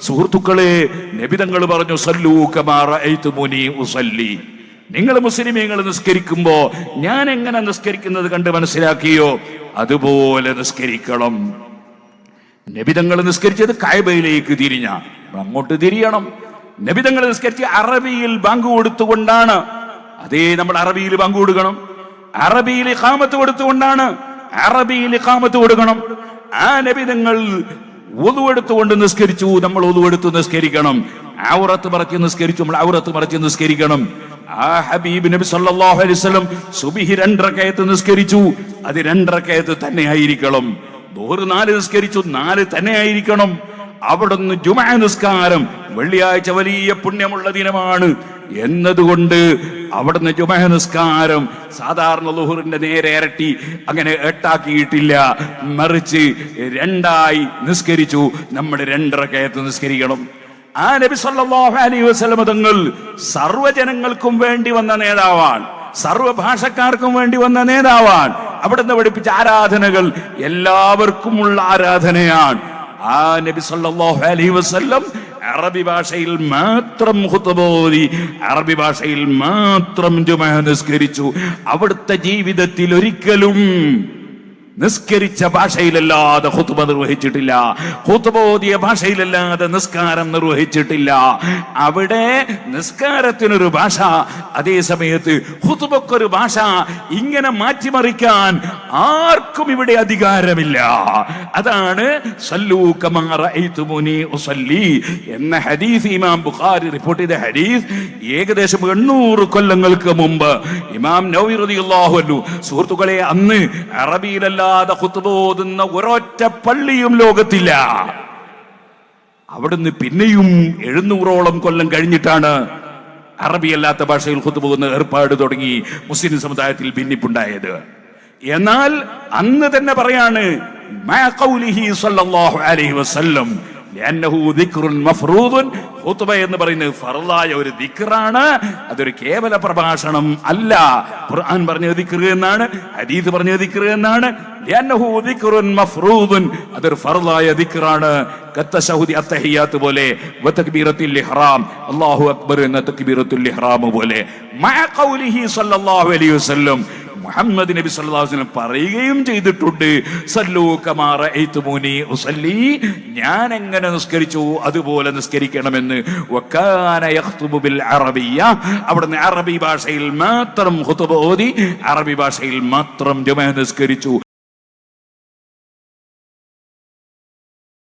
സുഹൃത്തുക്കളെ, നബി തങ്ങൾ പറഞ്ഞു സല്ലൂ കമാ റഅയ്തുമുനി ഉസല്ലി. നിങ്ങൾ മുസ്ലിമീങ്ങൾ നിസ്കരിക്കുമ്പോ ഞാൻ എങ്ങനെ നിസ്കരിക്കുന്നത് കണ്ട് മനസ്സിലാക്കിയോ അതുപോലെ നിസ്കരിക്കണം. നബി തങ്ങൾ നിസ്കരിച്ചത് കഅബയിലേക്ക് തിരിഞ്ഞ, അങ്ങോട്ട് തിരിയണം. നബി തങ്ങൾ നിസ്കരിച്ച് അറബിയിൽ ബാങ്ക് കൊടുത്തുകൊണ്ടാണ്. അതേ, നമ്മൾ അറബിയിൽ ബാങ്ക് കൊടുക്കണം, അറബിയിൽ ഇഖാമത്ത് കൊടുത്തുകൊണ്ടാണ്, അറബിയിൽ ഇഖാമത്ത് കൊടുക്കണം. ആ നബി തങ്ങൾ വുദു എടുത്തുകൊണ്ട് നിസ്കരിച്ചു, നമ്മൾ വുദു എടുത്ത് നിസ്കരിക്കണം. ഔറത്ത് മറച്ച് നിസ്കരിച്ചു, നമ്മൾ ഔറത്ത് മറച്ച് നിസ്കരിക്കണം. ആ ഹബീബ് നബി സല്ലല്ലാഹു അലൈഹി വസല്ലം സുബ്ഹി 2 റകഅത്ത് നിസ്കരിച്ചു, അത് 2 റകഅത്ത് തന്നെ ആയിരിക്കണം. ദുഹർ 4 നിസ്കരിച്ചു, 4 തന്നെ ആയിരിക്കണം. അവിടുന്ന് ജുമുഅ നിസ്കാരം, വെള്ളിയാഴ്ച വലിയ പുണ്യമുള്ള ദിനമാണ് എന്നതുകൊണ്ട് അവിടുന്ന് ജുമുഅ നിസ്കാരം സാധാരണ ളുഹറിന്റെ നേരെ ഇരട്ടി അങ്ങനെ 8 ആക്കിയിട്ടില്ല, മറിച്ച് 2 നിസ്കരിച്ചു. നമ്മൾ 2 റകഅത്ത് നിസ്കരിക്കണം. ആ നബി സല്ലല്ലാഹു അലൈഹി വസല്ലം തങ്ങൾ സർവ്വജനങ്ങൾക്കും വേണ്ടി വന്ന നേതാവാണ്, സർവ്വഭാഷക്കാർക്കും വേണ്ടി വന്ന നേതാവാണ്. അവിടുന്ന് പഠിപ്പിച്ച ആരാധനകൾ എല്ലാവർക്കുമുള്ള ആരാധനയാണ്. ആ നബി സല്ലല്ലാഹു അലൈഹി വസല്ലം അറബി ഭാഷയിൽ മാത്രം ഖുതുബ ഓതി, അറബി ഭാഷയിൽ മാത്രം ജുമുഅ നിസ്കരിച്ചു. അവിടുത്തെ ജീവിതത്തിൽ ഒരിക്കലും നിസ്കരിച്ച ഭാഷയിലല്ലാതെ ഖുതുബ നിർവഹിച്ചിട്ടില്ല, ഖുതുബ ഓതിയ ഭാഷയിലല്ലാതെ നിസ്കാരം നിർവഹിച്ചിട്ടില്ല. അവിടെ നിസ്കാരത്തിനൊരു ഭാഷ, അതേ സമയത്ത് ഖുതുബക്കൊരു ഭാഷ. ഇങ്ങനെ മാറ്റിമറിക്കാൻ ആർക്കും ഇവിടെ അധികാരമില്ല. അതാണ് സല്ലൂ കമാ റഅയ്തുമുനി ഉസല്ലി എന്ന ഹദീസ് ഇമാം ബുഖാരി റിപ്പോർട്ട് ചെയ്ത ഹദീസ്. ഏകദേശം 800 കൊല്ലങ്ങൾക്ക് മുമ്പ് ഇമാം നവവി റളിയല്ലാഹു അൻഹു, സുഹൃത്തുക്കളെ, അന്ന് അറബിയിലല്ല ഖുതുബ ഓതുന്ന ഒരൊറ്റ പള്ളിയും ലോകത്തില്ല. അവിടുന്ന് പിന്നെയും 700ഓളം കൊല്ലം കഴിഞ്ഞിട്ടാണ് അറബിയല്ലാത്ത ഭാഷയിൽ ഖുതുബ ഓതുന്ന ഏർപ്പാട് തുടങ്ങി മുസ്ലിം സമുദായത്തിൽ ഭിന്നിപ്പുണ്ടായത്. എന്നാൽ അന്ന് തന്നെ പറയാണ് മാ ഖൗലിഹി സല്ലല്ലാഹു അലൈഹി വസല്ലം ലഅന്നഹു ദിക്റുൻ മഫ്റൂദുൻ. ഖുതുബ എന്ന് പറയുന്നത് ഫർളായ ഒരു ദിക്റാണ്, അതൊരു കേവല പ്രഭാഷണം അല്ല. ഖുർആൻ പറഞ്ഞ ദിക്ർ എന്നാണ്, ഹദീസ് പറഞ്ഞ ദിക്ർ എന്നാണ്. ലഅന്നഹു ദിക്റുൻ മഫ്റൂദുൻ, അതൊരു ഫർളായ ദിക്റാണ്. കത്തശഹുദി അത്തഹിയാത്ത് പോലെ, വതക്ബീറത്തുൽ ഇഹ്റാം, അല്ലാഹു അക്ബർ എന്ന തക്ബീറത്തുൽ ഇഹ്റാം പോലെ. മാ ഖൗലിഹി സല്ലല്ലാഹു അലൈഹി വസല്ലം, മുഹമ്മദ് നബി സല്ലല്ലാഹു അലൈഹി വസല്ലം പറയുകയും ചെയ്തിട്ടുണ്ട് സല്ലൂ കമാ റഅയ്തുമുനി ഉസല്ലി, ഞാൻ എങ്ങനെ നിസ്കരിച്ചു അതുപോലെ നിസ്കരിക്കണമെന്ന്. വകാന യഖ്തുബു ബിൽ അറബിയ്യ, അവിടുന്ന് അറബി ഭാഷയിൽ മാത്രം ഖുതുബ ഓതി, അറബി ഭാഷയിൽ മാത്രം ജുമുഅ നിസ്കരിച്ചു.